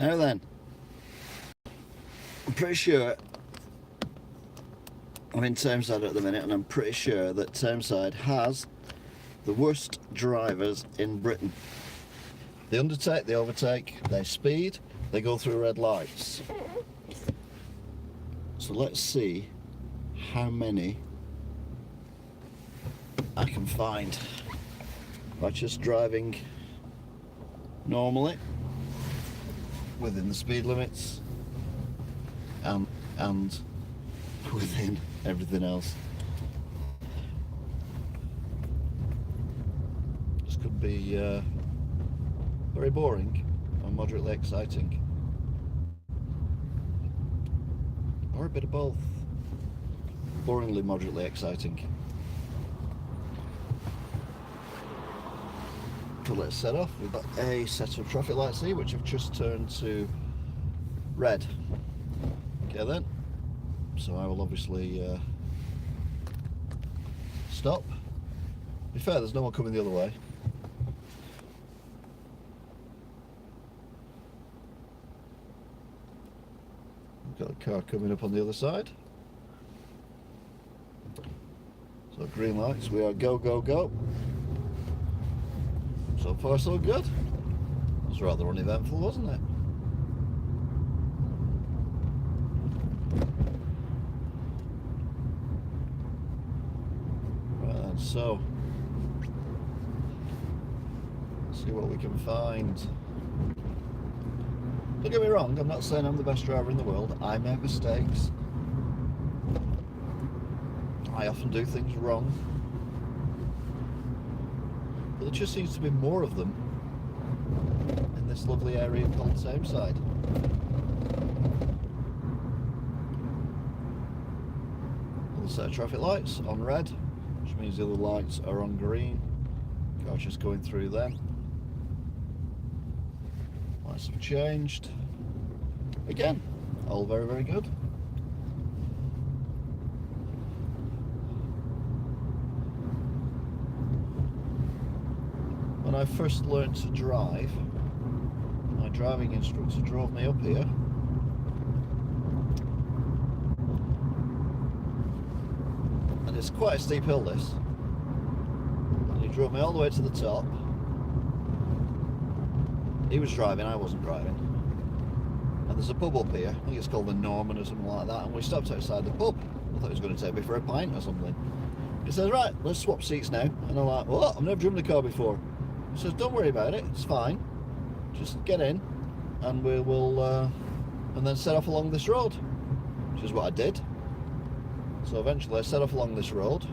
Now then, I'm pretty sure I'm in Tameside at the minute, and I'm pretty sure that Tameside has the worst drivers in Britain. They undertake, they overtake, they speed, they go through red lights. So let's see how many I can find by just driving normally within the speed limits and within everything else. This could be very boring or moderately exciting, or a bit of both. Boringly, moderately exciting. So let's set off. We've got a set of traffic lights here which have just turned to red. Okay then, so I will obviously stop. To be fair, there's no one coming the other way. We've got a car coming up on the other side. So green lights, we are go, go, go. So far so good. It was rather uneventful, wasn't it? Right, so let's see what we can find. Don't get me wrong, I'm not saying I'm the best driver in the world. I make mistakes. I often do things wrong. But there just seems to be more of them in this lovely area called Tameside. Another set of traffic lights on red, which means the other lights are on green. Car just going through them. Lights have changed. Again, all very, very good. When I first learned to drive, my driving instructor drove me up here. And it's quite a steep hill, this. And he drove me all the way to the top. He was driving, I wasn't driving. And there's a pub up here, I think it's called the Norman or something like that, and we stopped outside the pub. I thought he was going to take me for a pint or something. He says, right, let's swap seats now. And I'm like, well, I've never driven the car before. He says, don't worry about it, it's fine. Just get in and we will and then set off along this road. Which is what I did. So eventually I set off along this road,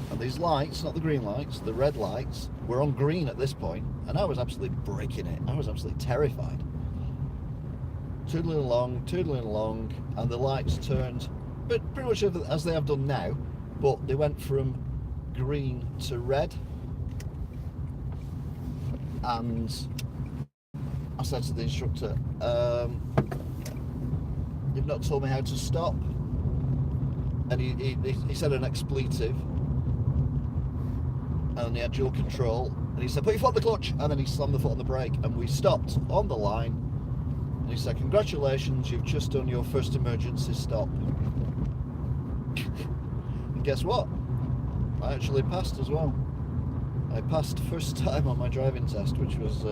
and these lights, not the green lights, the red lights, were on green at this point, and I was absolutely breaking it. I was absolutely terrified. Toodling along, and the lights turned, but pretty much as they have done now, but they went from green to red. And I said to the instructor, you've not told me how to stop. And he said an expletive, and he had dual control, and he said, put your foot on the clutch, and then he slammed the foot on the brake, and we stopped on the line, and he said, congratulations, you've just done your first emergency stop. And guess what? I actually passed as well. I passed first time on my driving test, which was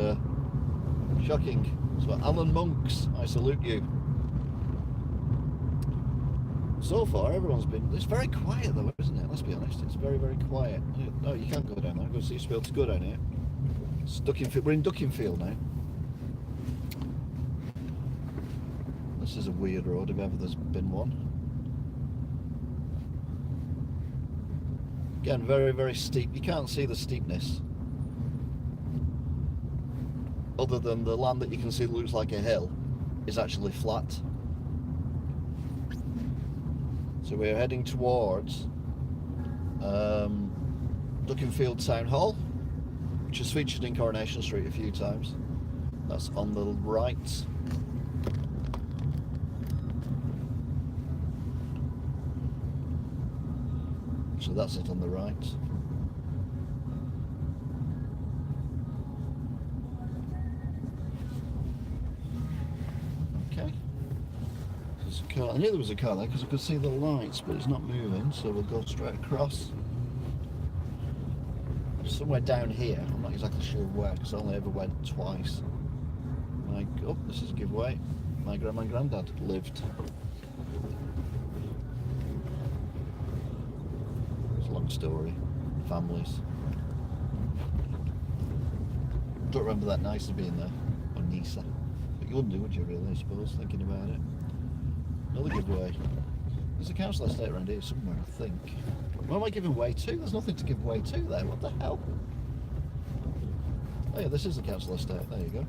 shocking. So Alan Monks, I salute you. So far, everyone's been... It's very quiet though, isn't it? Let's be honest, it's very, very quiet. No, you can't go down there. I've got to see you to go down here. It's Duckingfield. We're in Duckingfield now. This is a weird road, if ever there's been one. Again, very, very steep. You can't see the steepness, other than the land that you can see that looks like a hill is actually flat. So we're heading towards Duckingfield Town Hall, which is featured in Coronation Street a few times. That's on the right. So that's it on the right. car. I knew there was a car there because I could see the lights, but it's not moving, so we'll go straight across. Somewhere down here, I'm not exactly sure where, because I only ever went twice. Oh, this is a giveaway. My grandma and granddad lived. It's a long story. Families. Don't remember that Nisa being there, or Nisa. But you wouldn't do, would you, really, I suppose, thinking about it. Another giveaway. There's a council estate around here somewhere, I think. What am I giving away to? There's nothing to give away to there. What the hell? Oh yeah, this is the council estate. There you go.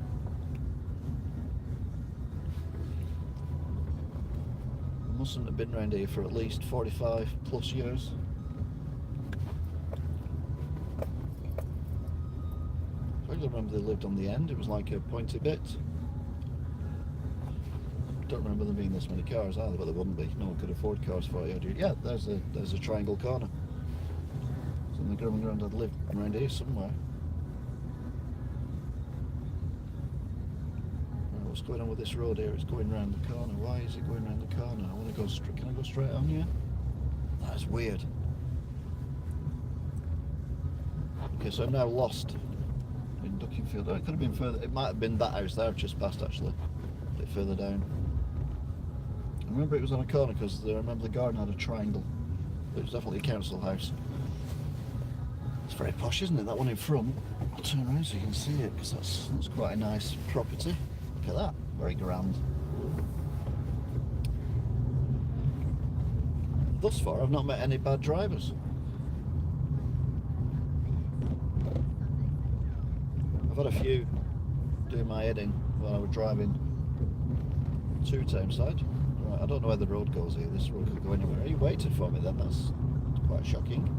I mustn't have been around here for at least 45 plus years. I remember they lived on the end. It was like a pointy bit. Don't remember them being this many cars either, but there wouldn't be. No one could afford cars for you. Yeah, there's a triangle corner. So my grandma and granddad lived around here somewhere. Right, what's going on with this road here? It's going round the corner. Why is it going round the corner? I want to go straight. Can I go straight on here? That's weird. Okay, so I'm now lost in Duckingfield. Oh, it could have been further. It might have been that house there I've just passed, actually. A bit further down. I remember it was on a corner because I remember the garden had a triangle. It was definitely a council house. It's very posh, isn't it? That one in front. I'll turn around so you can see it, because that's quite a nice property. Look at that, very grand. Thus far, I've not met any bad drivers. I've had a few doing my heading while I was driving to Tameside. Right, I don't know where the road goes here. This road could go anywhere. Are you waiting for me then? That's quite shocking.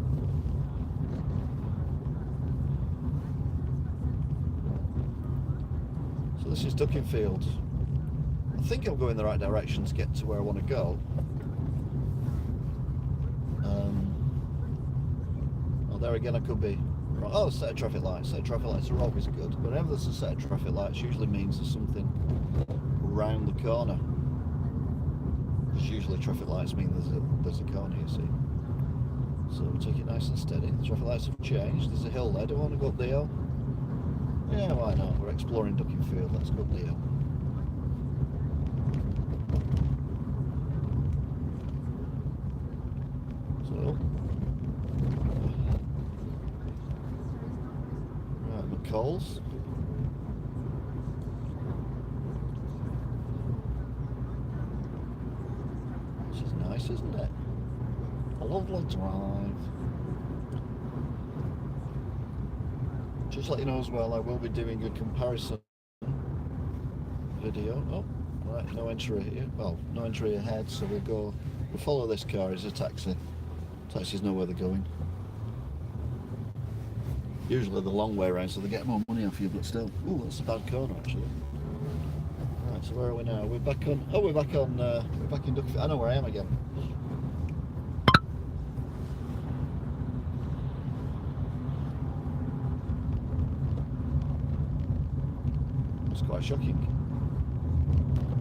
So this is Duckingfield. I think I'm going in the right direction to get to where I want to go. Oh, there again I could be. Oh, set of traffic lights. Set of traffic lights are always good. But whenever there's a set of traffic lights, usually means there's something round the corner. Because usually traffic lights mean there's a corner, you see. So we'll take it nice and steady. The traffic lights have changed. There's a hill there. Do I want to go up the hill? Yeah, why not? We're exploring Duckingfield. Let's go up the hill. So, right, McCall's. This is nice, isn't it? A lovely drive. Just let you know as well, I will be doing a comparison video. Oh, right, no entry here. Well, no entry ahead, so we'll follow this car. It's a taxi. Taxis know where they're going. Usually the long way around, so they get more money off you, but still. Ooh, that's a bad corner actually. Right, so where are we now? We're back on. Oh, we're back in Duckingfield. I know where I am again. It's quite shocking.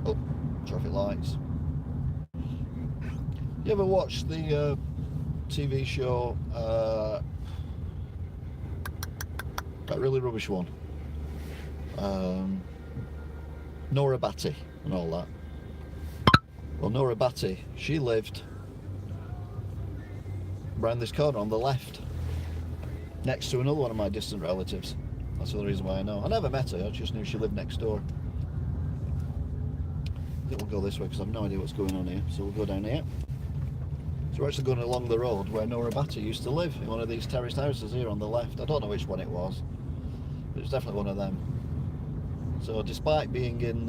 Oh, traffic lights. You ever watch the TV show, that really rubbish one, Nora Batty and all that? Well, Nora Batty, she lived round this corner on the left, next to another one of my distant relatives. That's the only reason why I know. I never met her, I just knew she lived next door. I think we'll go this way because I have no idea what's going on here, so we'll go down here. So we're actually going along the road where Nora Batty used to live, in one of these terraced houses here on the left. I don't know which one it was, but it was definitely one of them. So despite being in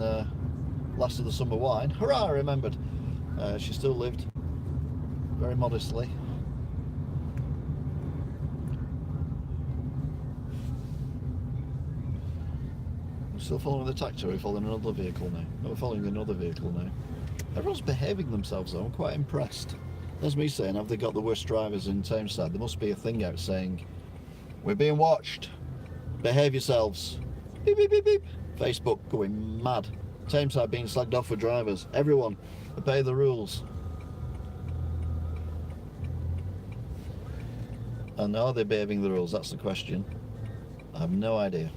Last of the Summer Wine, hurrah, I remembered, she still lived very modestly. We're still following the taxi, or are we following another vehicle now? No, we're following another vehicle now. Everyone's behaving themselves though, I'm quite impressed. That's me saying, have they got the worst drivers in Tameside? There must be a thing out saying, we're being watched, behave yourselves, beep beep beep beep. Facebook going mad. Tameside being slagged off for drivers. Everyone, obey the rules. And are they obeying the rules? That's the question. I have no idea.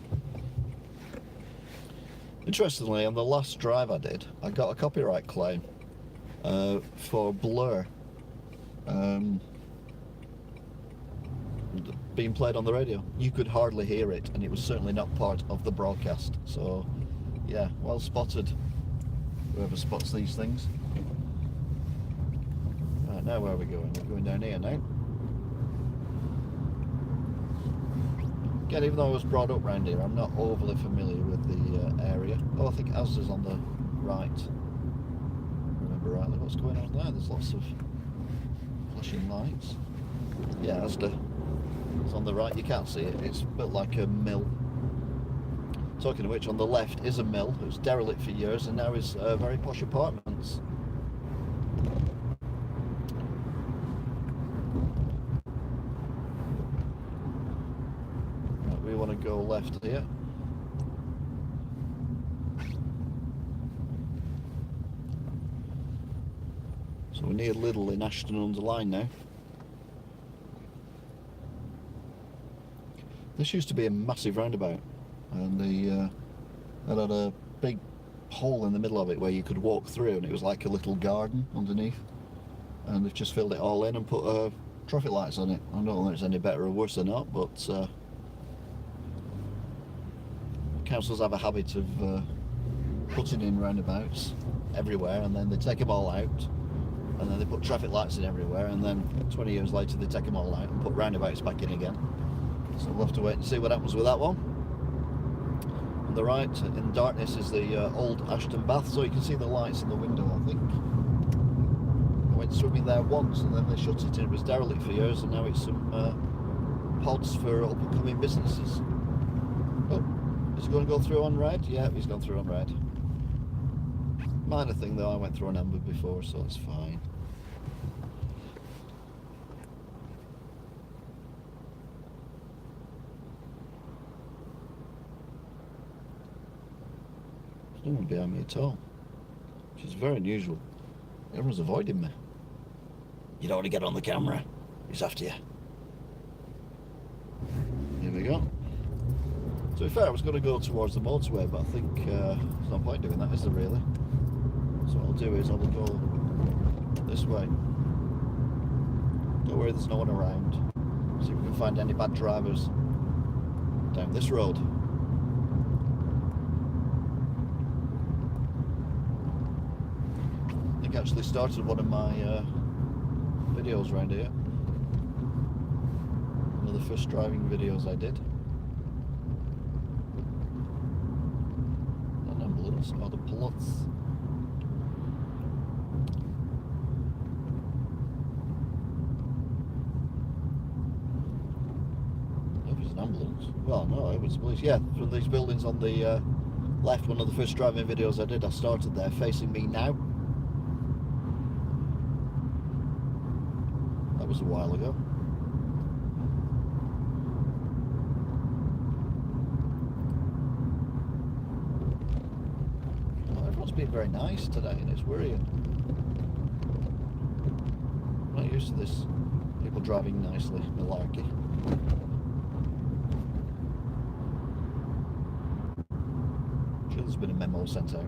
Interestingly, on the last drive I did, I got a copyright claim for Blur being played on the radio. You could hardly hear it, and it was certainly not part of the broadcast. So, yeah, well spotted, whoever spots these things. Right, now where are we going? We're going down here now. Again, even though I was brought up round here, I'm not overly familiar with the area. Oh, I think Asda's on the right. Remember rightly, what's going on there? There's lots of flashing lights. Yeah, Asda. It's on the right. You can't see it. It's built like a mill. Talking of which, on the left is a mill. It was derelict for years, and now is very posh apartments. We want to go left here. So we're near Lidl in Ashton-under-Lyne now. This used to be a massive roundabout, and it had a big hole in the middle of it where you could walk through, and it was like a little garden underneath. And they've just filled it all in and put traffic lights on it. I don't know if it's any better or worse or not, but councils have a habit of putting in roundabouts everywhere, and then they take them all out, and then they put traffic lights in everywhere, and then 20 years later they take them all out and put roundabouts back in again. So we'll have to wait and see what happens with that one. On the right, in darkness, is the old Ashton Bath, so you can see the lights in the window, I think. I went swimming there once, and then they shut it in. It was derelict for years, and now it's some pods for up-and-coming businesses. Oh. Is he going to go through on red? Yeah, he's gone through on red. Minor thing though, I went through on amber before, so it's fine. There's no one behind me at all, which is very unusual. Everyone's avoiding me. You don't want to get on the camera. He's after you. Here we go. To be fair, I was going to go towards the motorway, but I think there's no point doing that, is there really? So what I'll do is I will go this way. Don't worry, there's no one around. See if we can find any bad drivers down this road. I think I actually started one of my videos around here. One of the first driving videos I did. Or the plots. It was an ambulance. Well, no, it was police. Yeah, from these buildings on the left, one of the first driving videos I did, I started there, facing me now. That was a while ago. Been very nice today, and it's worrying. I'm not used to this. People driving nicely, malarkey. I'm sure there's been a memo sent out.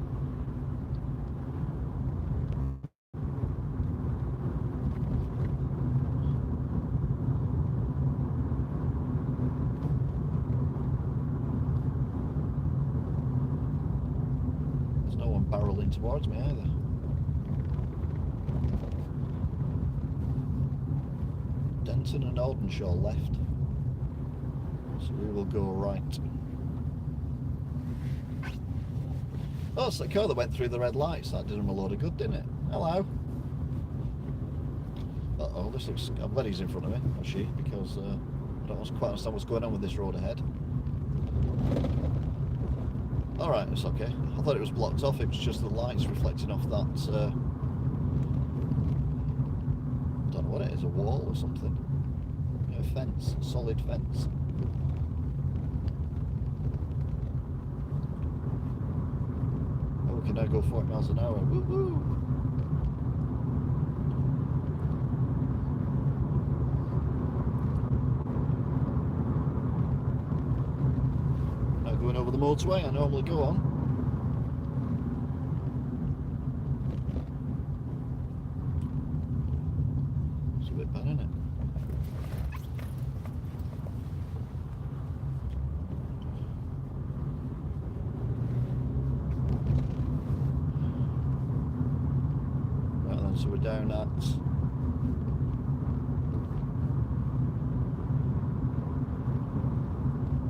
Barreling towards me either. Denton and Aldenshaw left, so we will go right. Oh, it's the car that went through the red lights. That did him a load of good, didn't it? Hello. Uh-oh, this looks... I'm glad he's in front of me, or she, because I don't quite understand what's going on with this road ahead. Alright, it's okay. I thought it was blocked off, it was just the lights reflecting off that, don't know what it is, a wall or something. A fence, a solid fence. Oh, we can now go 40 miles an hour. Woo-hoo! Now going over the motorway I normally go on. It's a bit bad, isn't it? So we're down at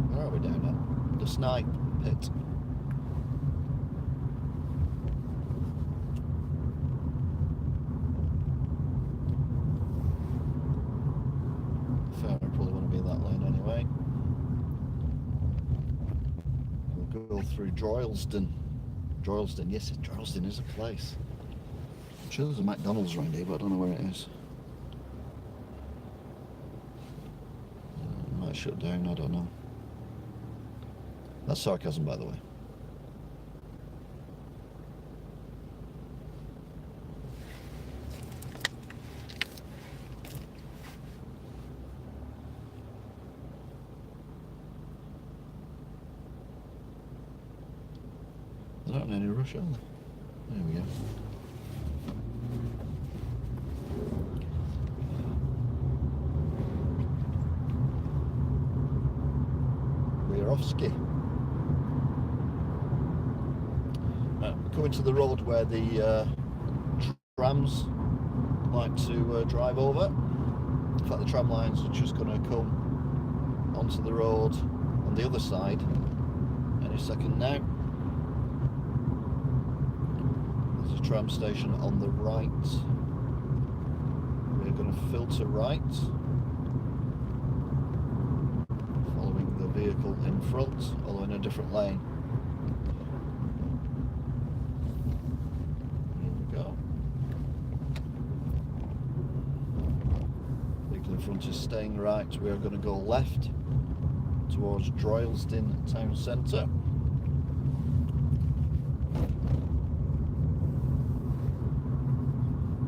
where are we down at? The Snipe Pit. Fair, I probably want to be in that lane anyway. We'll go through Droylsden. Droylsden, yes, Droylsden is a place. I'm sure there's a McDonald's around here, but I don't know where it is. It might shut down, I don't know. That's sarcasm, by the way. They're not in any rush, are they? There we go. We're coming to the road where the trams like to drive over. In fact, the tram lines are just going to come onto the road on the other side any second now. There's a tram station on the right. We're going to filter right, following the vehicle in front, although in a different lane. Front is staying right. We are going to go left towards Droylsden town centre.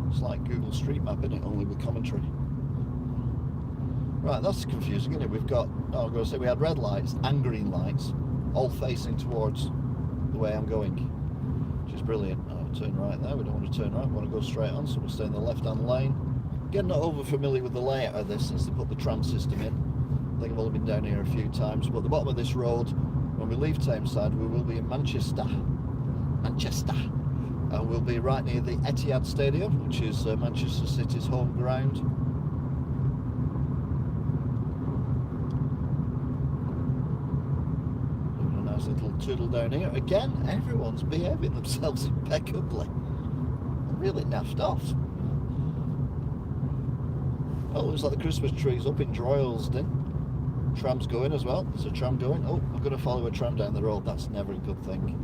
It's like Google Street Map, isn't it? Only with commentary. Right, that's confusing, isn't it? We've got, oh, I'm going to say we had red lights and green lights, all facing towards the way I'm going, which is brilliant. I'll turn right there. We don't want to turn right. We want to go straight on, so we'll stay in the left-hand lane. Getting not over familiar with the layout of this since they put the tram system in. I think I've only been down here a few times, but at the bottom of this road, when we leave Tameside, we will be in Manchester, and we'll be right near the Etihad Stadium, which is Manchester City's home ground. Doing a nice little toodle down here. Again, everyone's behaving themselves impeccably. I'm really naffed off. Oh, looks like the Christmas tree's up in Droylsden. Tram's going as well. There's a tram going. Oh, I'm going to follow a tram down the road. That's never a good thing.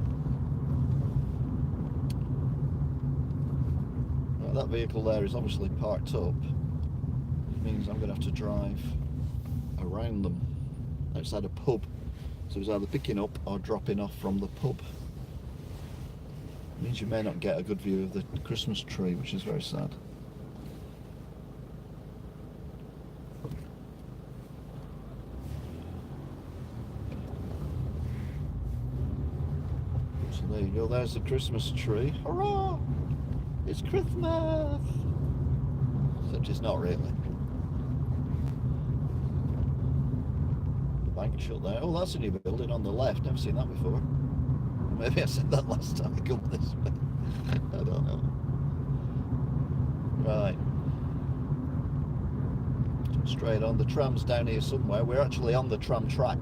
Right, that vehicle there is obviously parked up. It means I'm going to have to drive around them outside a pub. So it's either picking up or dropping off from the pub. It means you may not get a good view of the Christmas tree, which is very sad. There you go, there's the Christmas tree. Hurrah! It's Christmas! Except it's not really. The bank shut there. Oh, that's a new building on the left. Never seen that before. Maybe I said that last time I come this way. I don't know. Right. Straight on. The tram's down here somewhere. We're actually on the tram track.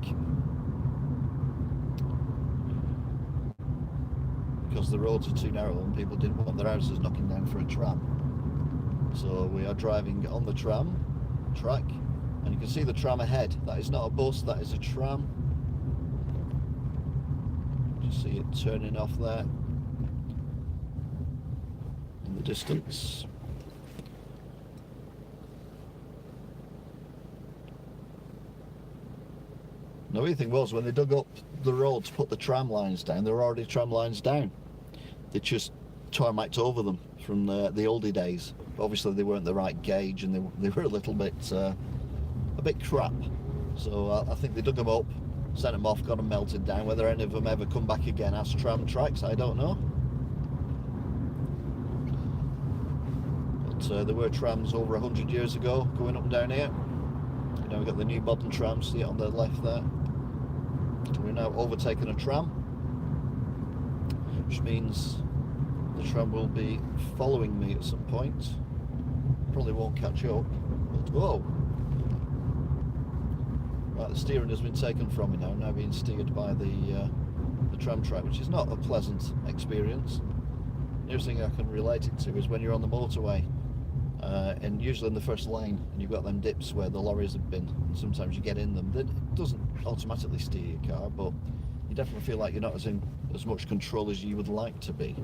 Because the roads are too narrow and people didn't want their houses knocking down for a tram. So we are driving on the tram track, and you can see the tram ahead. That is not a bus, that is a tram. Just see it turning off there in the distance. The weird thing was, when they dug up the road to put the tram lines down, there were already tram lines down. they just tarmacked over them from the oldie days. But obviously they weren't the right gauge, and they were a bit crap. So I think they dug them up, sent them off, got them melted down. Whether any of them ever come back again as tram tracks, I don't know. But there were trams over 100 years ago going up and down here. You know, we've got the new modern trams, see it on the left there. We're now overtaking a tram, which means the tram will be following me at some point. Probably won't catch up. But, whoa! Right, the steering has been taken from me now. I'm now being steered by the tram track, which is not a pleasant experience. The only thing I can relate it to is when you're on the motorway, and usually in the first lane, and you've got them dips where the lorries have been, and sometimes you get in them. It doesn't automatically steer your car, but you definitely feel like you're not as much control as you would like to be.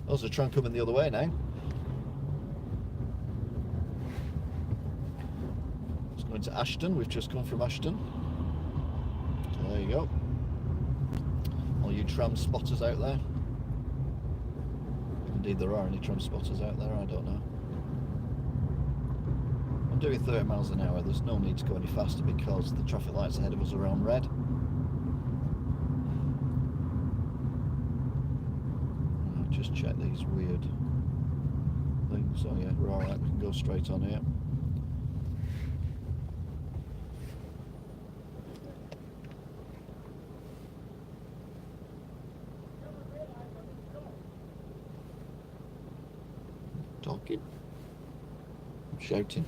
There's a tram coming the other way now. It's going to Ashton. We've just come from Ashton. So there you go. All you tram spotters out there. If indeed there are any tram spotters out there, I don't know. I'm doing 30 miles an hour. There's no need to go any faster because the traffic lights ahead of us are on red. Just check these weird things. Oh yeah, we're alright, we can go straight on here. Talking. I'm shouting.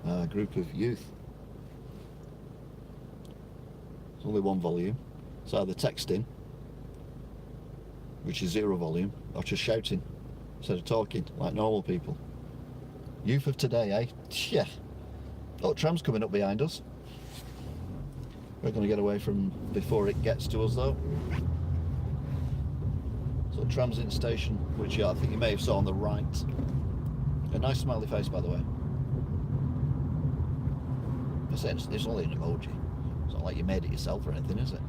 A group of youth. There's only one volume. It's either texting, which is 0 volume, or just shouting instead of talking like normal people. Youth of today, eh? Yeah. Oh, tram's coming up behind us. We're going to get away from before it gets to us though. So tram's in station, which I think you may have saw on the right. A nice smiley face, by the way. It's only an emoji. It's not like you made it yourself or anything, is it?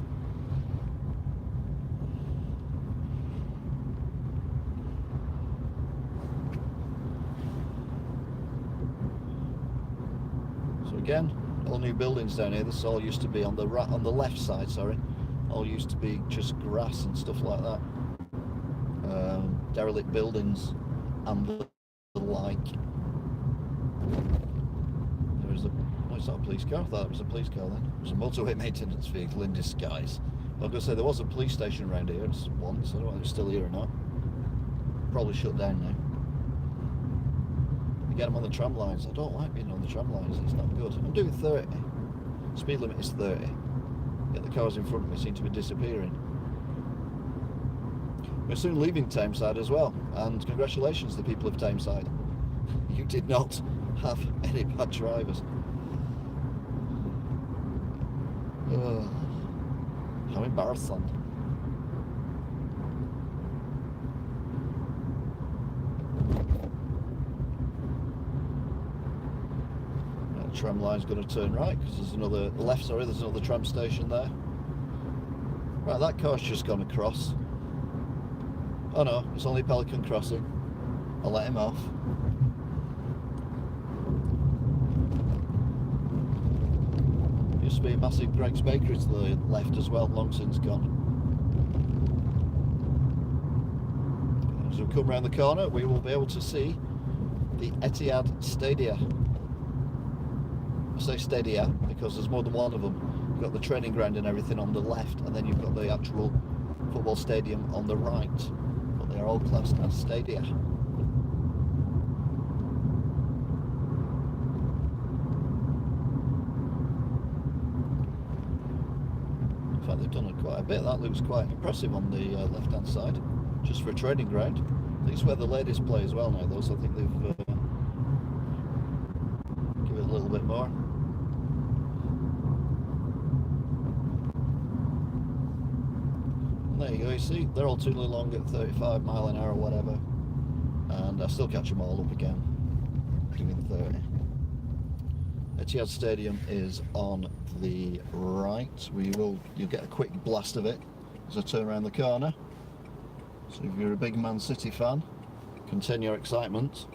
So again, all new buildings down here. This all used to be on the left side. Sorry, all used to be just grass and stuff like that. Derelict buildings and the like. There is a. Oh, it's not a police car. I thought it was a police car then. It was a motorway maintenance vehicle in disguise. Like I say, there was a police station around here once. I don't know if it's still here or not. Probably shut down now. You get them on the tram lines. I don't like being on the tram lines. It's not good. I'm doing 30. Speed limit is 30. Yet the cars in front of me seem to be disappearing. We're soon leaving Tameside as well. And congratulations to the people of Tameside. You did not have any bad drivers. How embarrassing. That tram line's going to turn right because there's another there's another tram station there. Right, that car's just gone across. Oh no, it's only Pelican Crossing. I'll let him off. Used to be a massive Greg's Bakery to the left as well, long since gone. As we come round the corner, we will be able to see the Etihad Stadia. I say Stadia because there's more than one of them. You've got the training ground and everything on the left, and then you've got the actual football stadium on the right. But they are all classed as Stadia. In fact, they've done it quite a bit. That looks quite impressive on the left-hand side, just for a training ground. I think it's where the ladies play as well now, though, so I think they've give it a little bit more. And there you go, you see, they're all too long at 35 mile an hour or whatever, and I still catch them all up again, doing 30. Etihad Stadium is on the right. You'll get a quick blast of it as I turn around the corner. So if you're a big Man City fan, contain your excitement.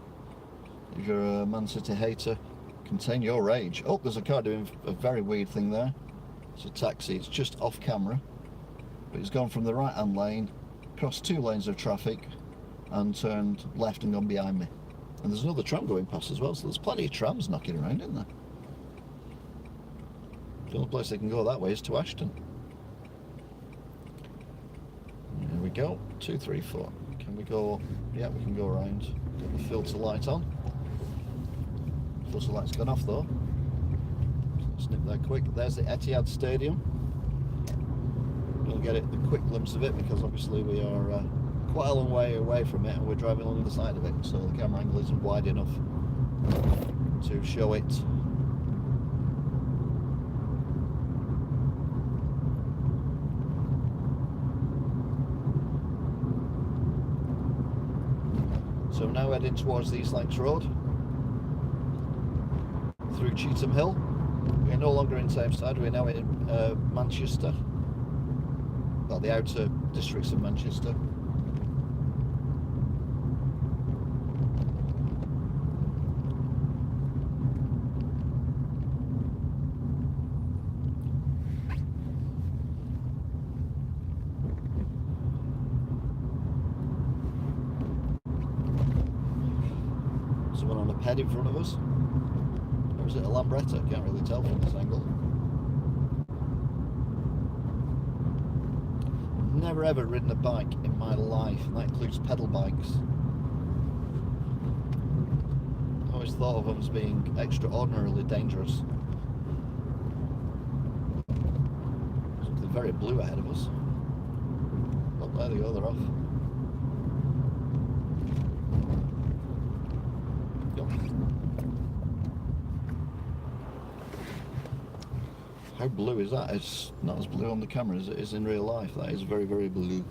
If you're a Man City hater, contain your rage. Oh, there's a car doing a very weird thing there. It's a taxi, it's just off camera. But it's gone from the right hand lane, across 2 lanes of traffic, and turned left and gone behind me. And there's another tram going past as well, so there's plenty of trams knocking around, isn't there? The only place they can go that way is to Ashton. Here we go, 2, 3, 4. Can we go? Yeah, we can go around. Got the filter light on. Filter light's gone off though. So snip that quick. There's the Etihad Stadium. We'll get a quick glimpse of it because obviously we are quite a long way away from it and we're driving along the side of it, so the camera angle isn't wide enough to show it. So I'm now heading towards the East Lancs Road through Cheetham Hill. We're no longer in Tameside, we're now in Manchester, well, the outer districts of Manchester. Someone on a ped in front of us, or is it a Lambretta? Can't really tell from this angle. Never ever ridden a bike in my life, and that includes pedal bikes. I always thought of them as being extraordinarily dangerous. Something very blue ahead of us. Oh, there they go, they're off. How blue is that? It's not as blue on the camera as it is in real life. That is very, very blue.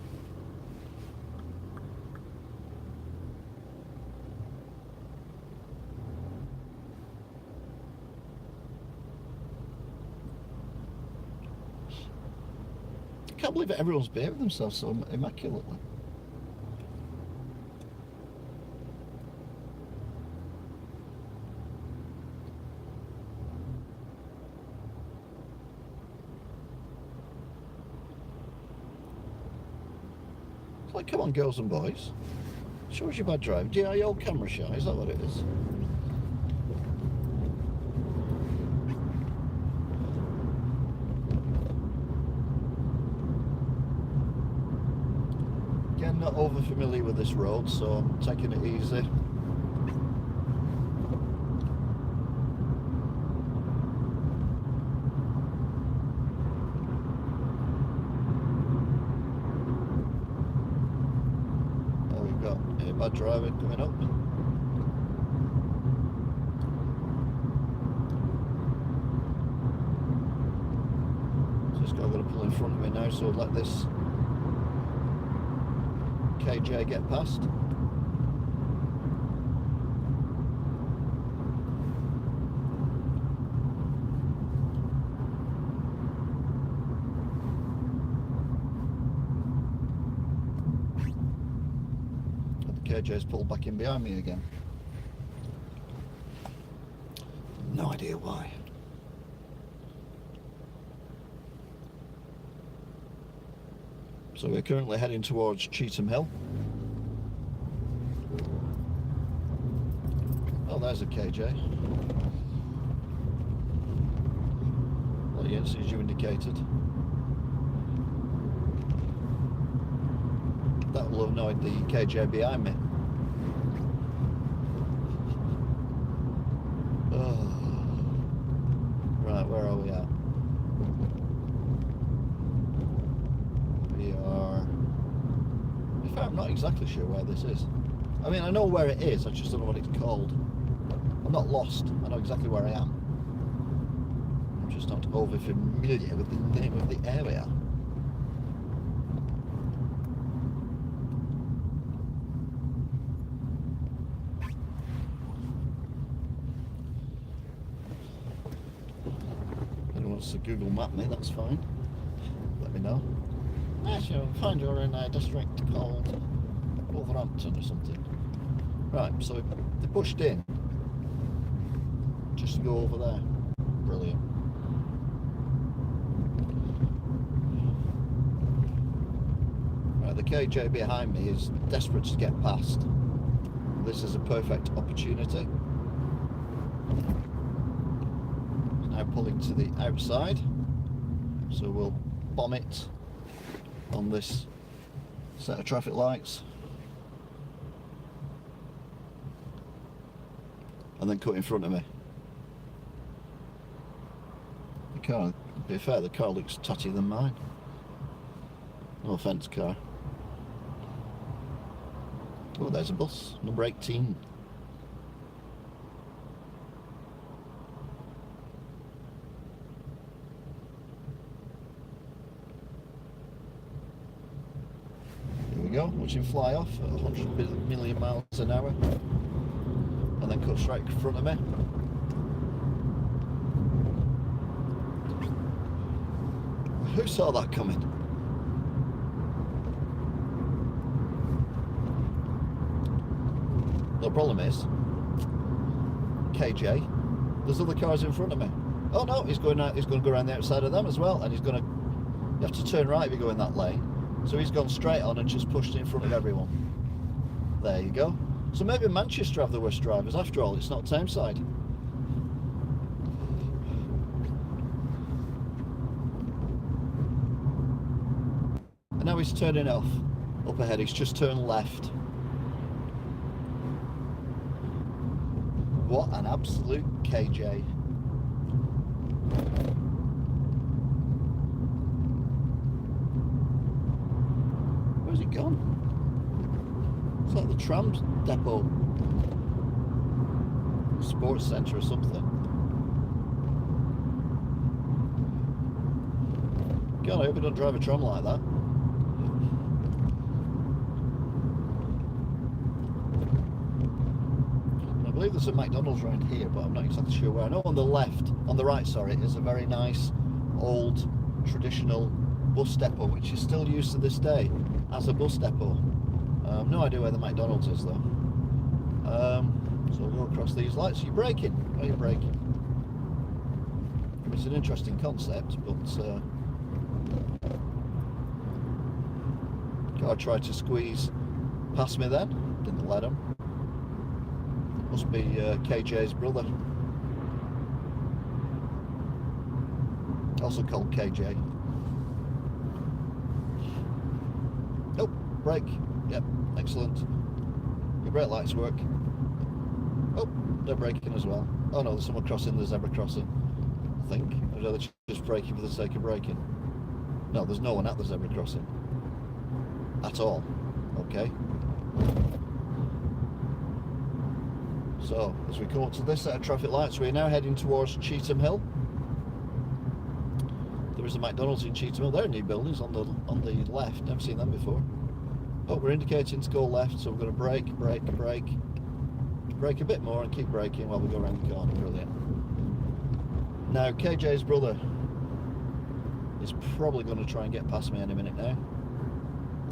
I can't believe it, everyone's behaving themselves so immaculately. Like, come on, girls and boys. Show us your bad drive. Are you old camera shy? Is that what it is? Again, not over familiar with this road, so I'm taking it easy. Bad driver coming up. So this guy got to pull in front of me now, so let this KJ get past. KJ's pulled back in behind me again. No idea why. So we're currently heading towards Cheetham Hill. Oh, there's a KJ. Well, yes, as you indicated. That will have annoyed the KJ behind me. Oh. Right, where are we at? We are... In fact, I'm not exactly sure where this is. I mean, I know where it is, I just don't know what it's called. I'm not lost, I know exactly where I am. I'm just not over familiar with the name of the area. wants to Google map me, that's fine. Let me know. Yes, you'll find you're in a district called Wolverhampton or something. Right, so they pushed in just to go over there. Brilliant. Right, the KJ behind me is desperate to get past. This is a perfect opportunity. He's now pulling to the outside, so we'll bomb it on this set of traffic lights and then cut in front of me. The car, to be fair, the car looks tattier than mine. No offence, car. Oh, there's a bus, number 18. Here we go, watch him fly off at 100 million miles an hour and then cut straight in front of me. Who saw that coming? The problem is, KJ, there's other cars in front of me. Oh no, he's going out, he's going to go around the outside of them as well, and he's going to, you have to turn right if you go in that lane. So he's gone straight on and just pushed in front of everyone. There you go. So maybe Manchester have the worst drivers. After all, it's not Tameside. And now he's turning off. Up ahead, he's just turned left. What an absolute KJ. Where's he gone? It's like the tram depot. Sports centre or something. God, I hope he don't drive a tram like that. I believe there's a McDonald's around here, but I'm not exactly sure where. I know on the left, on the right, sorry, is a very nice, old, traditional bus depot, which is still used to this day as a bus depot. No idea where the McDonald's is though. So we'll go across these lights. Are you braking? Are you braking? It's an interesting concept, but car tried to squeeze past me then. Didn't let him. Must be KJ's brother. Also called KJ. Nope, brake. Yep, excellent. Your brake lights work. Oh, they're braking as well. Oh no, there's someone crossing the zebra crossing, I think. Or are they just braking for the sake of braking? No, there's no one at the zebra crossing. At all. Okay. So, as we come up to this set of traffic lights, we're now heading towards Cheetham Hill. There is a McDonald's in Cheetham Hill. They're new buildings on the left. Never seen them before. Oh, we're indicating to go left, so we're going to brake, brake, brake. Brake a bit more and keep braking while we go around the corner. Brilliant. Now, KJ's brother is probably going to try and get past me any minute now.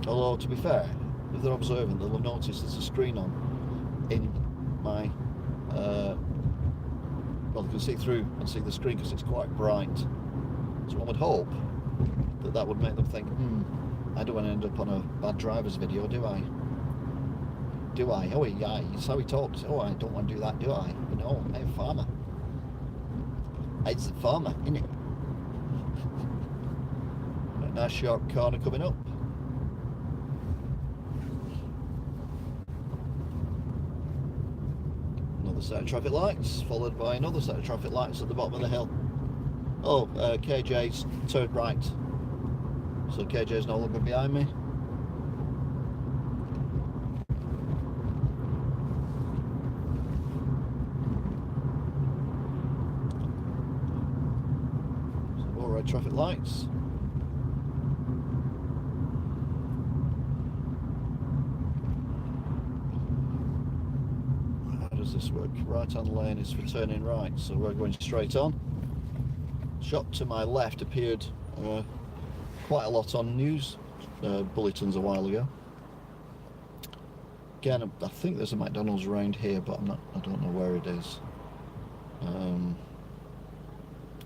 Although, to be fair, if they're observant, they'll have noticed there's a screen on in my well, you can see through and see the screen because it's quite bright. So one would hope that that would make them think, I don't want to end up on a bad driver's video, do I? Do I? Oh yeah, it's how he talks. Oh, I don't want to do that, do I? But no, I'm a farmer. It's a farmer, isn't it? A nice sharp corner coming up. Another set of traffic lights, followed by another set of traffic lights at the bottom of the hill. Oh, KJ's turned right. So KJ's no longer behind me. So more red traffic lights. How does this work? Right on lane is for turning right, so we're going straight on. shot to my left appeared quite a lot on news bulletins a while ago. Again, I think there's a McDonald's around here, but I don't know where it is. I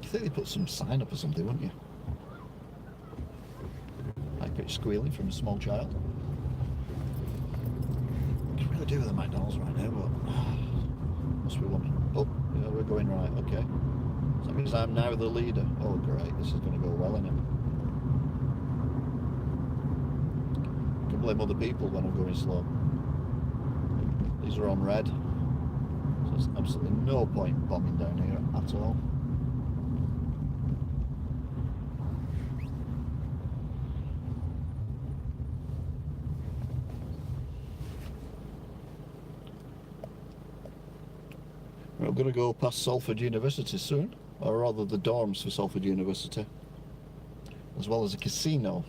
think they put some sign up or something, wouldn't you? Like a bit squealing from a small child. I could really do with a McDonald's right now, but must be one. Oh, yeah, we're going right. Okay. So that means I'm now the leader. Oh, great! This is going to go well, isn't it? I can blame other people when I'm going slow. These are on red, so there's absolutely no point bombing down here at all. We're going to go past Salford University soon, or rather the dorms for Salford University, as well as a casino.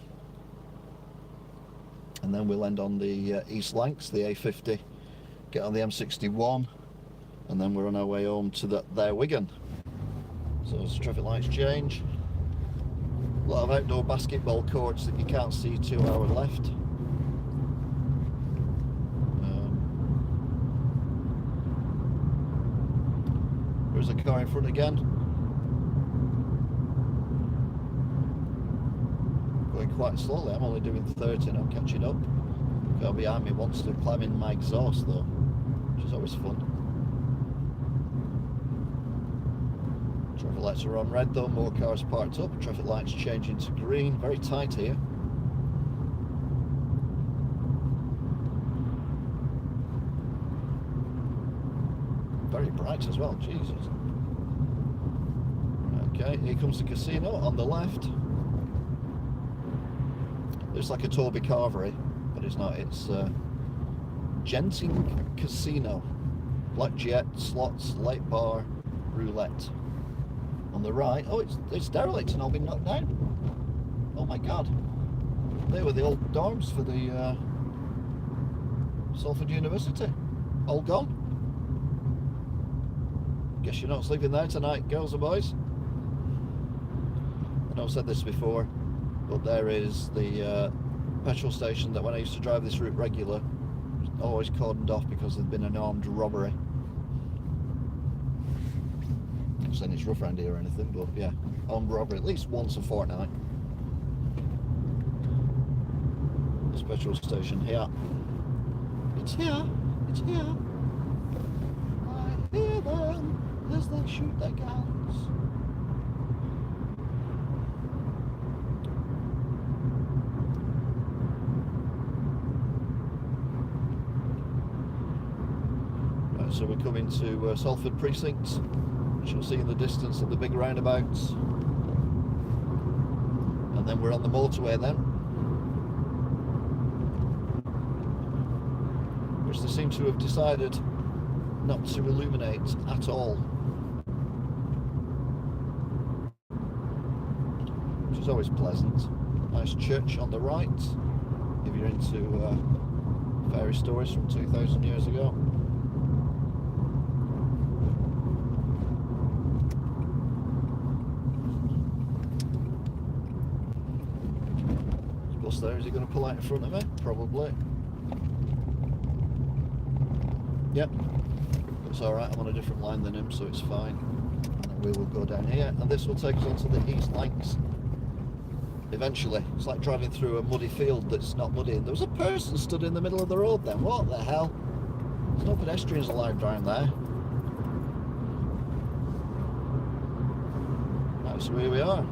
And then we'll end on the East Lancs, the A50, get on the M61, and then we're on our way home to their Wigan. So as the traffic lights change, a lot of outdoor basketball courts that you can't see to our left. There's a car in front again. Going quite slowly, I'm only doing 30 and I'm catching up. The car behind me wants to climb in my exhaust though, which is always fun. Traffic lights are on red though, more cars parked up. Traffic lights changing to green, very tight here. Very bright as well, Jesus. Okay, here comes the casino on the left. Looks like a Toby Carvery, but it's not. It's Genting Casino. Blackjack, slots, late bar, roulette. On the right, oh, it's derelict and all been knocked down. Oh my God. They were the old dorms for the Salford University. All gone. Guess you're not sleeping there tonight, girls and boys. I know I've said this before, but there is the petrol station that when I used to drive this route regular, was always cordoned off because there'd been an armed robbery. I'm not saying it's rough around here or anything, but yeah, armed robbery at least once a fortnight. This petrol station here. It's here, it's here. I hear them as they shoot their guns. Right, so we're coming to Salford Precinct, which you'll see in the distance at the big roundabouts. And then we're on the motorway then, which they seem to have decided not to illuminate at all, which is always pleasant. Nice church on the right if you're into fairy stories from 2,000 years ago. This bus there, is he going to pull out in front of me? Probably. Yep. It's alright, I'm on a different line than him, so it's fine. And then we will go down here, and this will take us onto the East Lancs. Eventually. It's like driving through a muddy field that's not muddy. And there was a person stood in the middle of the road then. What the hell? There's no pedestrians allowed down there. Right, so here we are.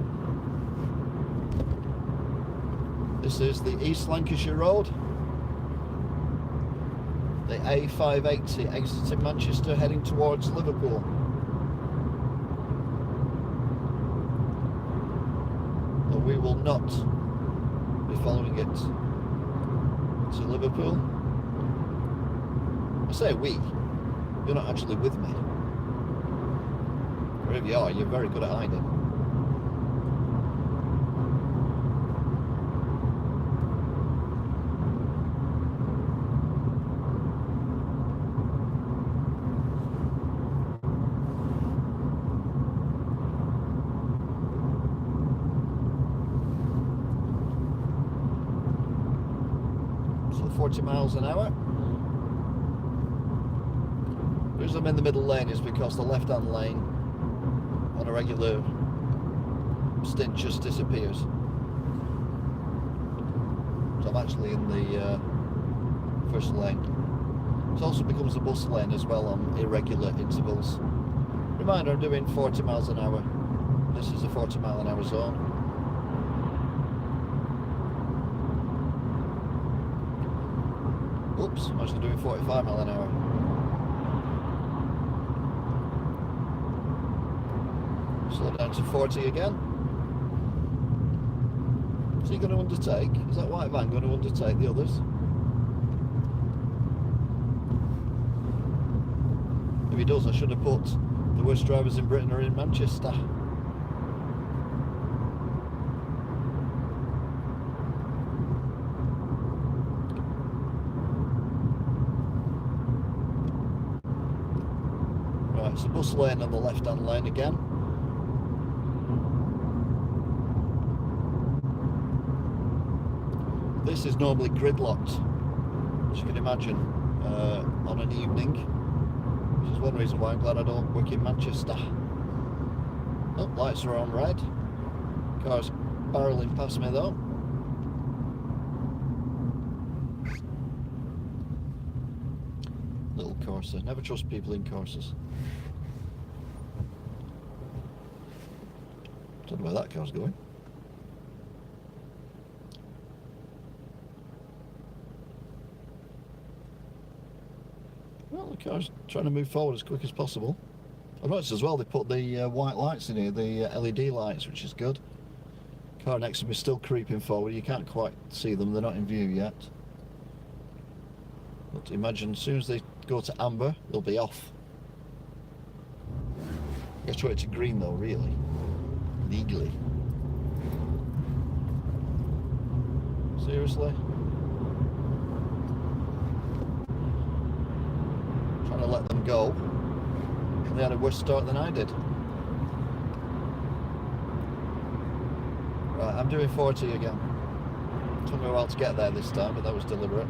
This is the East Lancashire Road. The A580 exiting Manchester heading towards Liverpool. But we will not be following it to Liverpool. I say we, you're not actually with me. Wherever you are, you're very good at hiding. 40 miles an hour. The reason I'm in the middle lane is because the left-hand lane on a regular stint just disappears. So I'm actually in the first lane. It also becomes a bus lane as well on irregular intervals. Reminder, I'm doing 40 miles an hour. This is a 40 mile an hour zone. Oops, I'm actually doing 45 mile an hour. Slow down to 40 again. Is he going to undertake? Is that white van going to undertake the others? If he does, I should have put the worst drivers in Britain are in Manchester. Right, it's a bus lane on the left-hand lane again. This is normally gridlocked, as you can imagine, on an evening, which is one reason why I'm glad I don't work in Manchester. Oh, lights are on red. Car's barreling past me though. Little Corsa. Never trust people in Corsas. Don't know where that car's going. Well, the car's trying to move forward as quick as possible. I've noticed as well they put the white lights in here, the LED lights, which is good. Car next to me is still creeping forward. You can't quite see them, they're not in view yet. But imagine as soon as they go to amber, they'll be off. You have to wait to green though, really. Legally. Seriously? Trying to let them go. And they had a worse start than I did. Right, I'm doing 40 again. Took me a while to get there this time, but that was deliberate.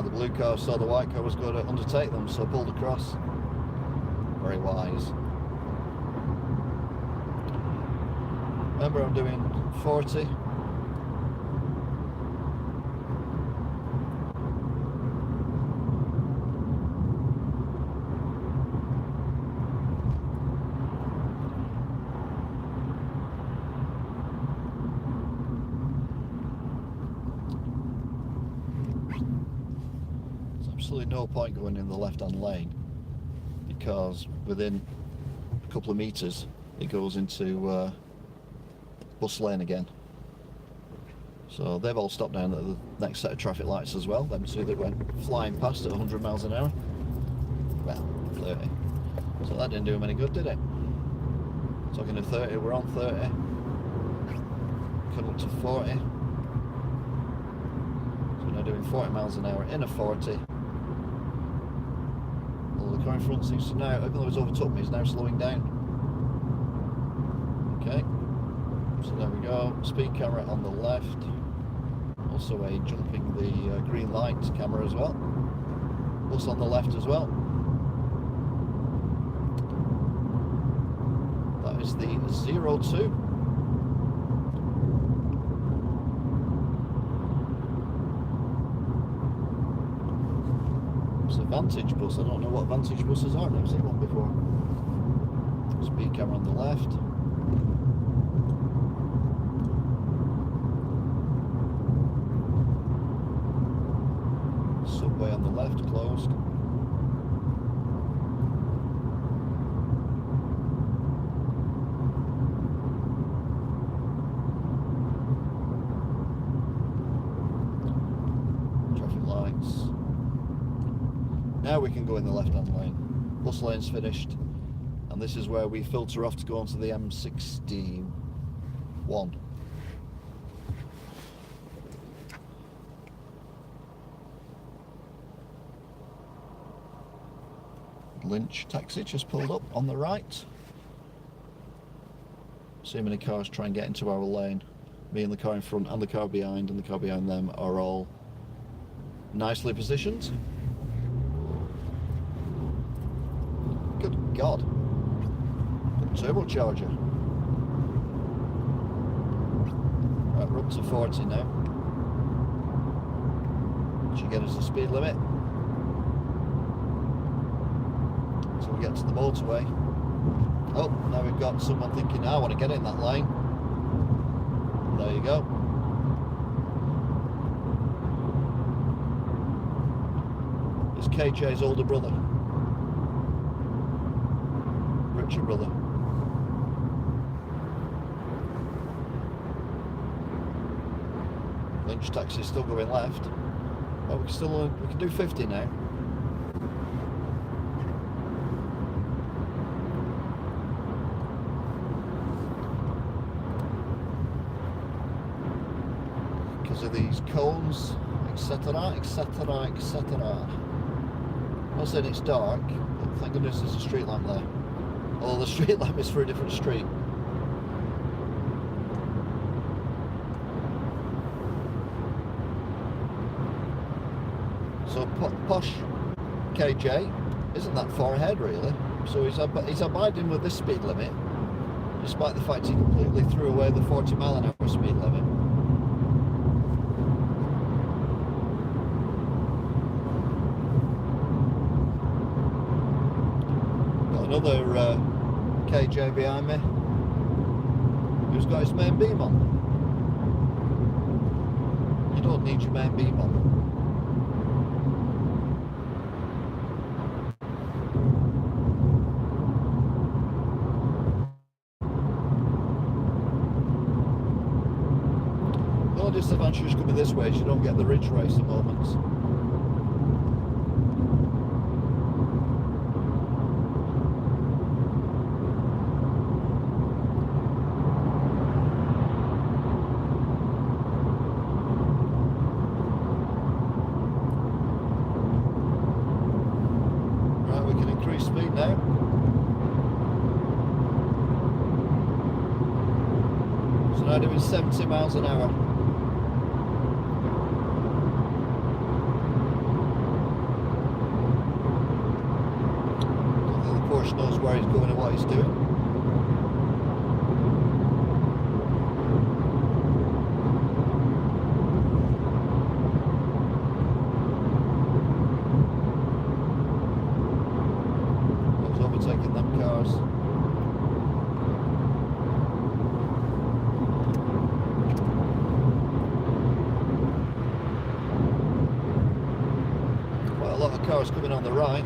The blue car saw the white car was going to undertake them, so pulled across. Very wise. Remember, I'm doing 40. Absolutely no point going in the left-hand lane because within a couple of meters it goes into bus lane again. So they've all stopped down at the next set of traffic lights as well. Them two that went flying past at 100 miles an hour. Well, 30. So that didn't do them any good, did it? Talking to 30, we're on 30. Come up to 40. So we're now doing 40 miles an hour in a 40. The car in front seems to now, even though it's overtook me, is now slowing down. Okay, so there we go. Speed camera on the left. Also a jumping the green light camera as well. Bus on the left as well. That is the 02. It's a Vantage bus. I don't know what Vantage buses are. I've never seen one before. Speed camera on the left. Subway on the left, closed. Traffic lights. Now we can go in the left-hand lane. Bus lane's finished, and this is where we filter off to go onto the M61. Lynch taxi just pulled up on the right. See how many cars try and get into our lane. Me and the car in front and the car behind and the car behind them are all nicely positioned. Good God. Good turbocharger. Right, we're up to 40 now. Should get us the speed limit. So we get to the motorway. Oh, now we've got someone thinking, I want to get in that lane. There you go. It's KJ's older brother. Richard brother. Lynch taxi is still going left. Oh, we can do 50 now. Because of these cones, etc, etc, etc. I'm not saying it's dark, but thank goodness there's a street lamp there. Although the street lamp is for a different street. So posh KJ isn't that far ahead really. So he's abiding with this speed limit, despite the fact he completely threw away the 40 mile an hour speed limit. Another KJ behind me who's got his main beam on. You don't need your main beam on. The only disadvantage coming this way is you don't get the ridge racing moments. Speed now. So now doing 70 miles an hour. Don't think the Porsche knows where he's going and what he's doing. Overtaking them cars. Quite a lot of cars coming on the right.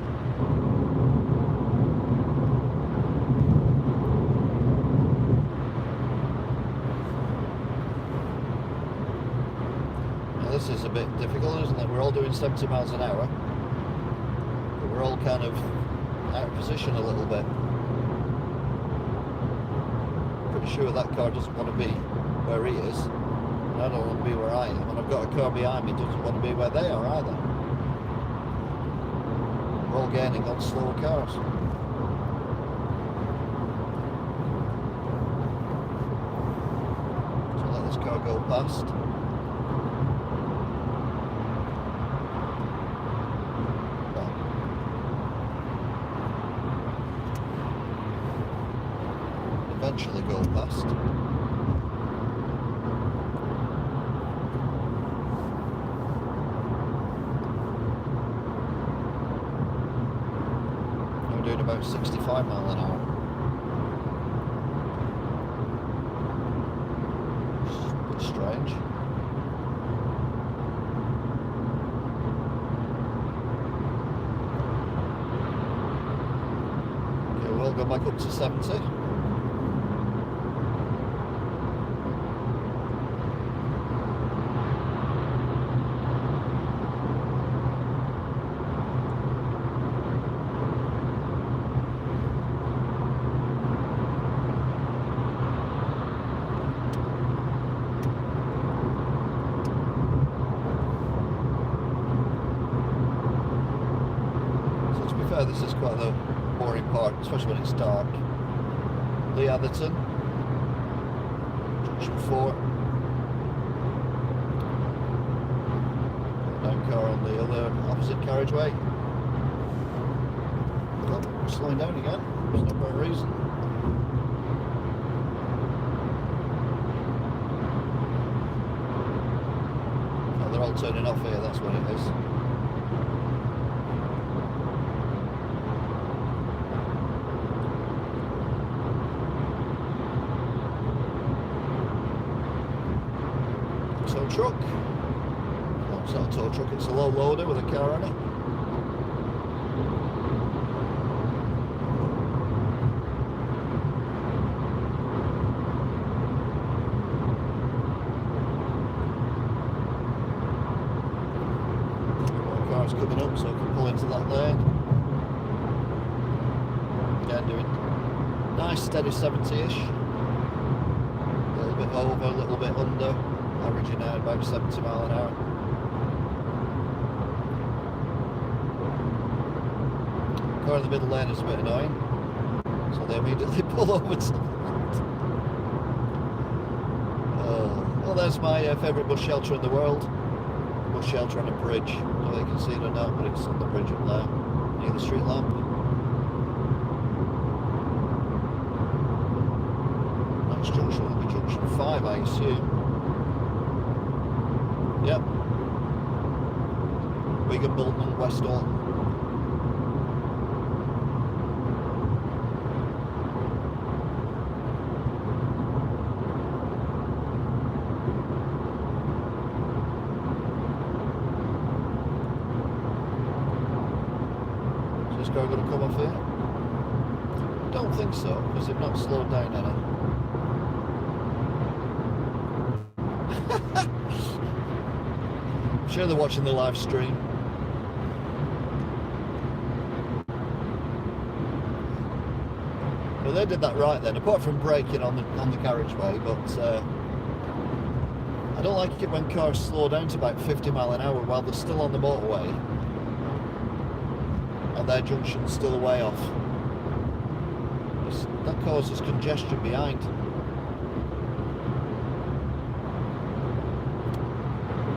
Now this is a bit difficult, isn't it? We're all doing 70 miles an hour, but we're all kind of out of position a little bit. Pretty sure that car doesn't want to be where he is, and I don't want to be where I am, and I've got a car behind me that doesn't want to be where they are either. We're all gaining on slower cars. So let this car go past. Eventually go past. We're doing about 65 mile an hour. It's a bit strange. Okay, we'll go back up to 70. fair, this is quite the boring part, especially when it's dark. Lee Atherton, Junction 4. Down car on the other opposite carriageway. Oh, we're slowing down again. There's no better reason. Oh, they're all turning off here, that's what it is. Tow truck. Oh, it's not a tow truck, it's a low loader with a car on it. More cars coming up, so I can pull into that lane. Again, doing nice steady 70-ish. A little bit over, a little bit under. Averaging out about 70 mile an hour. Car in the middle lane is a bit annoying, so they immediately pull over to the left. Well, there's my favourite bus shelter in the world. Bus shelter on a bridge. I don't know if you can see it or not, but it's on the bridge up there, near the street lamp. Next junction will be junction 5, I assume. Yep. Wigan, Bolton and West Alton. Is this car going to come off here? I don't think so, because they've not slowed down any. I'm sure they're watching the live stream. Well, they did that right then, apart from braking on the carriageway, but I don't like it when cars slow down to about 50 mile an hour while they're still on the motorway and their junction's still way off. That causes congestion behind.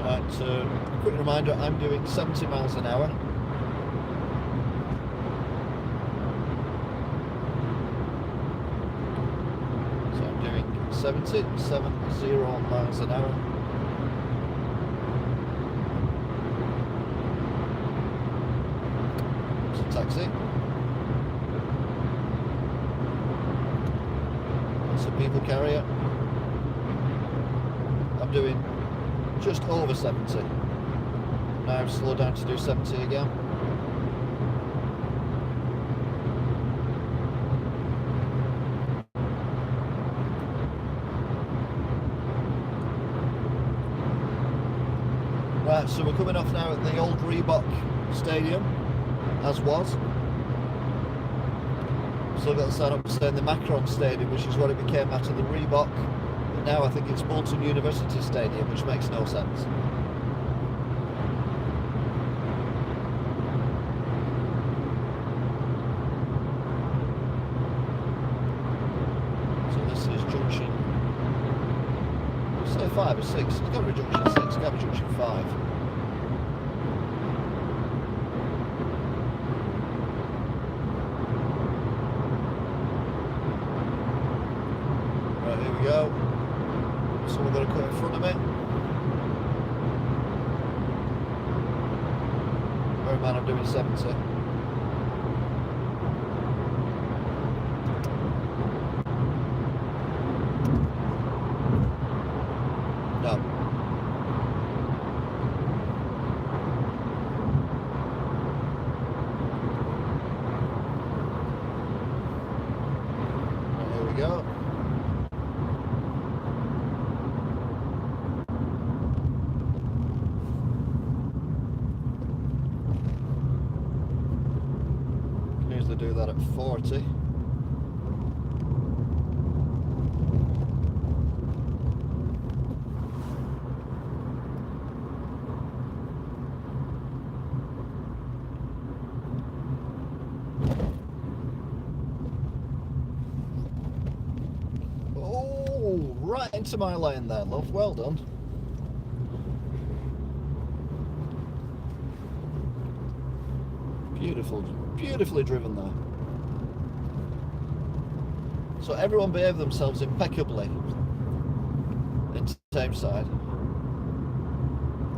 Right, so quick reminder, I'm doing 70 miles an hour. So I'm doing 70 miles an hour. It's a taxi. It's a people carrier. I'm doing just over 70. Now I've slowed down to do 70 again. Right, so we're coming off now at the old Reebok Stadium, as was. Still got the sign up saying the Macron Stadium, which is what it became after the Reebok. But now I think it's Bolton University Stadium, which makes no sense. So this is junction, say 5 or 6, it's got to be junction 6, it's got to be junction 5. Right, here we go. Someone got to cut in front of me. Bear in mind I'm doing 70. No. Right, here we go. Usually do that at 40. into my lane there, love. Well done. Beautiful, beautifully driven there. So everyone behaved themselves impeccably in Tameside.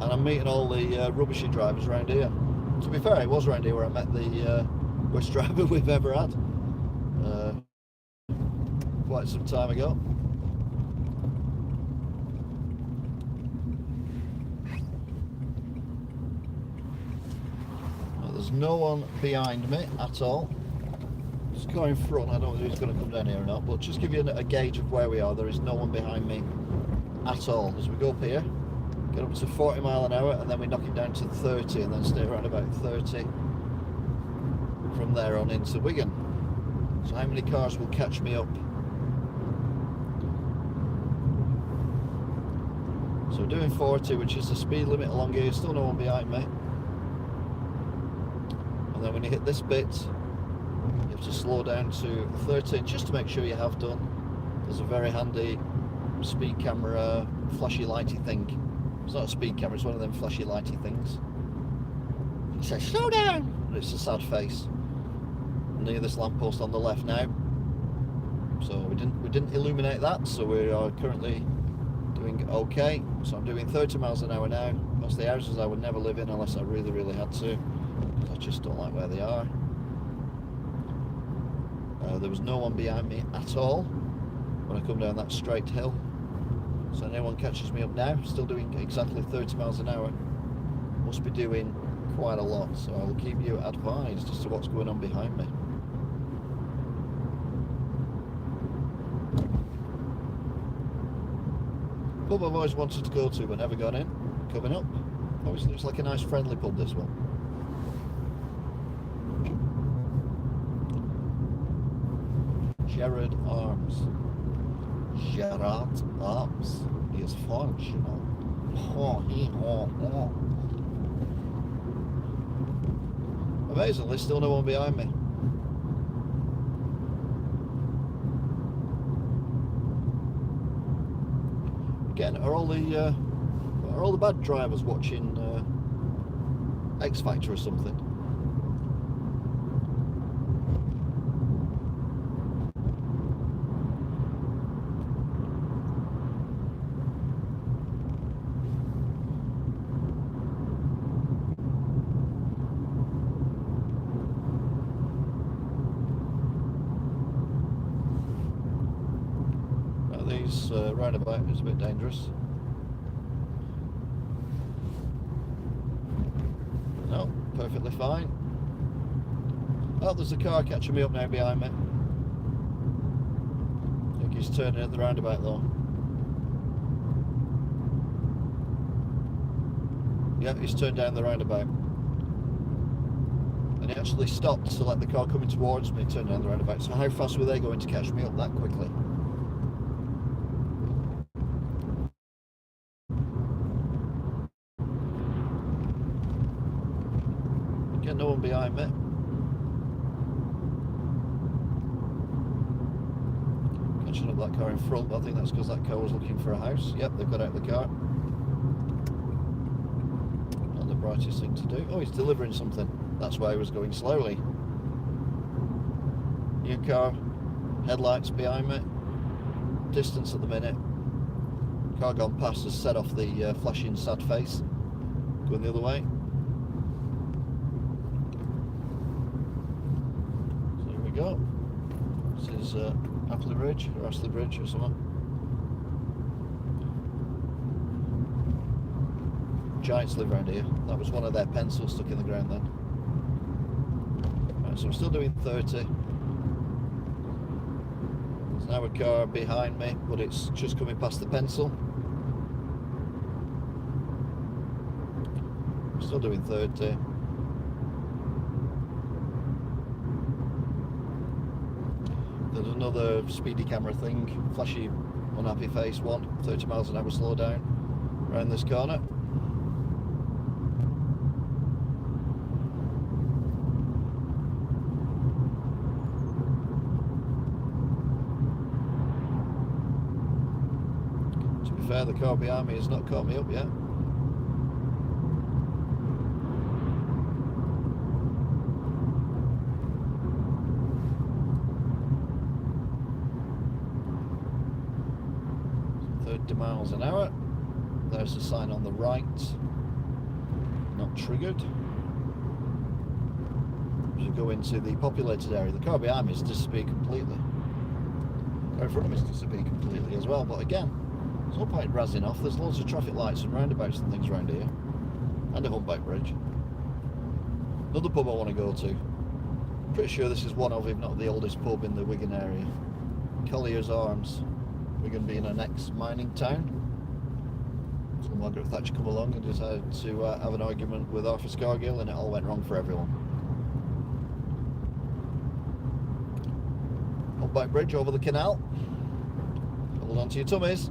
And I'm meeting all the rubbishy drivers around here. To be fair, it was around here where I met the worst driver we've ever had. Quite some time ago. Well, there's no one behind me at all. Just go in front. I don't know who's going to come down here or not, but just give you a gauge of where we are. There is no one behind me at all. As we go up here, get up to 40 mile an hour, and then we knock it down to 30, and then stay around about 30 from there on into Wigan. So how many cars will catch me up? So we're doing 40, which is the speed limit along here. Still no one behind me. And then when you hit this bit, you have to slow down to 30, just to make sure you have done. There's a very handy speed camera, flashy lighty thing. It's not a speed camera, it's one of them flashy lighty things. It says slow down, and it's a sad face. Near this lamppost on the left now. So we didn't illuminate that, so we are currently doing okay. So I'm doing 30 miles an hour now. Most of the houses I would never live in unless I really had to, because I just don't like where they are. There was no one behind me at all when I come down that straight hill. So anyone catches me up now, still doing exactly 30 miles an hour, must be doing quite a lot. So I will keep you advised as to what's going on behind me. Pub I've always wanted to go to but never gone in, coming up. Always looks like a nice friendly pub, this one. Gerard Arms. Gerard Arms. He is French, you know. Amazingly, still no one behind me. Again, are all the bad drivers watching X Factor or something? Roundabout is a bit dangerous. No, perfectly fine. Oh, there's a car catching me up now behind me. I think he's turning at the roundabout though. Yeah, he's turned down the roundabout. And he actually stopped to let the car coming towards me turn down the roundabout. So how fast were they going to catch me up that quickly? No one behind me. Catching up that car in front, but I think that's because that car was looking for a house. Yep, they've got out of the car. Not the brightest thing to do. Oh, he's delivering something. That's why he was going slowly. New car, headlights behind me. Distance at the minute. Car gone past has set off the flashing sad face. Going the other way. Go. This is Appley Bridge or Astley Bridge or something. Giants live around here. That was one of their pencils stuck in the ground then. Right, so I'm still doing 30. There's now a car behind me, but it's just coming past the pencil. I'm still doing 30. There's another speedy camera thing, flashy, unhappy face one, 30 miles an hour slow down, around this corner. now, the car behind me has not caught me up yet. Miles an hour. There's the sign on the right, not triggered. As you go into the populated area, the car behind me has disappeared completely. The car in front of me has disappeared completely as well, but again, there's no point razzing off. There's loads of traffic lights and roundabouts and things around here, and a humpback bridge. Another pub I want to go to. Pretty sure this is one of, if not the oldest pub in the Wigan area. Collier's Arms. Wigan being an ex-mining town. So Margaret Thatcher come along and decided to have an argument with Arthur Scargill, and it all went wrong for everyone. Humpback bridge over the canal. Hold on to your tummies.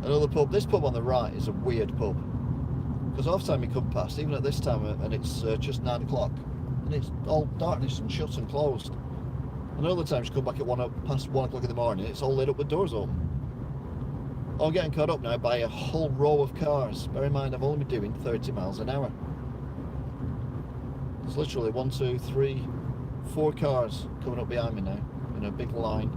Another pub. This pub on the right is a weird pub, because half the time you come past, even at this time, and it's just 9 o'clock, and it's all darkness and shut and closed. And other times you come back at past 1 o'clock in the morning, it's all lit up with doors open. I'm getting caught up now by a whole row of cars. Bear in mind, I've only been doing 30 miles an hour. There's literally 1, 2, 3, 4 cars coming up behind me now in a big line.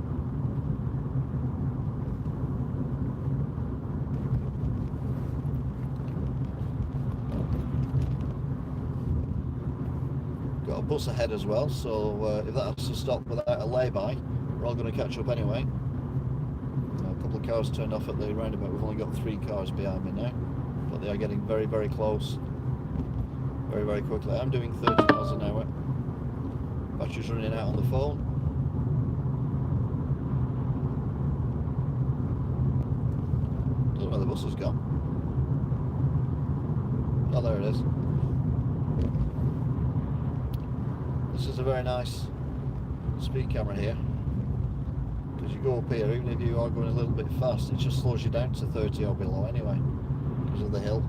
Got a bus ahead as well, so if that has to stop without a lay-by, we're all going to catch up anyway. A couple of cars turned off at the roundabout. We've only got 3 cars behind me now, but they are getting very, very close, very, very quickly. I'm doing 30 miles an hour. Battery's running out on the phone. Don't know where the bus has gone. Oh, there it is. This is a very nice speed camera here, because you go up here, even if you are going a little bit fast, it just slows you down to 30 or below anyway, because of the hill.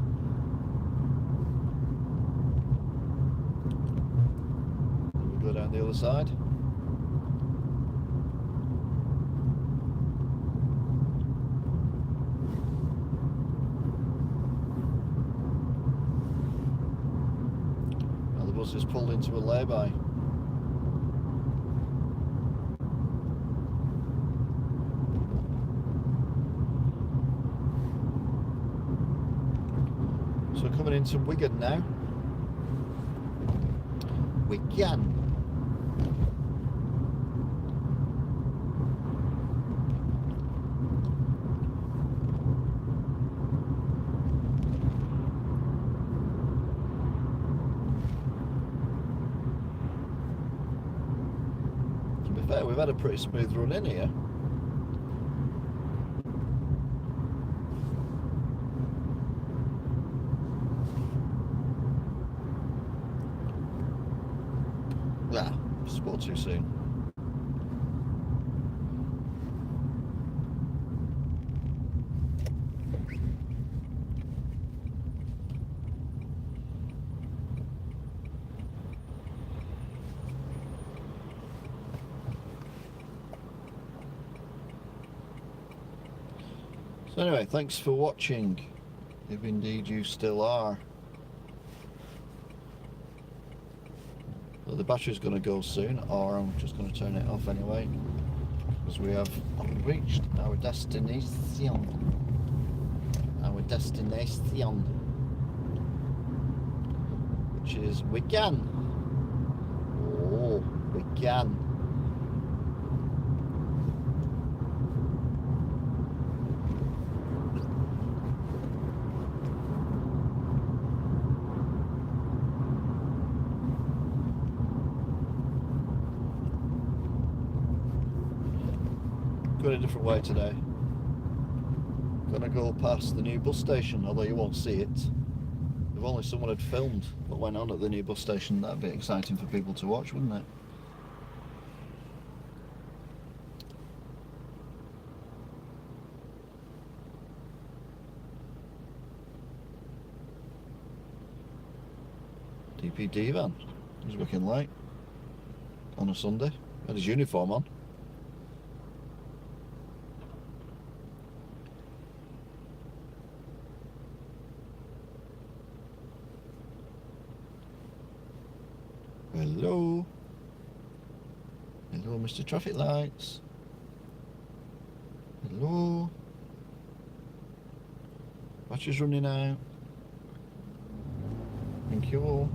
We go down the other side. Now the bus is pulled into a lay-by. So coming into Wigan now. Wigan. To be fair, we've had a pretty smooth run in here. Spoke too soon. So anyway, thanks for watching, if indeed you still are. Well, the battery's going to go soon, or I'm just going to turn it off anyway, because we have reached our destination. Our destination, which is Wigan. Oh, Wigan. Going a different way today. Gonna go past the new bus station, although you won't see it. If only someone had filmed what went on at the new bus station, that'd be exciting for people to watch, wouldn't it? DPD van. He's working late on a Sunday. Had his uniform on. Hello. Hello, Mr. Traffic Lights. Hello. Battery's running out. Thank you.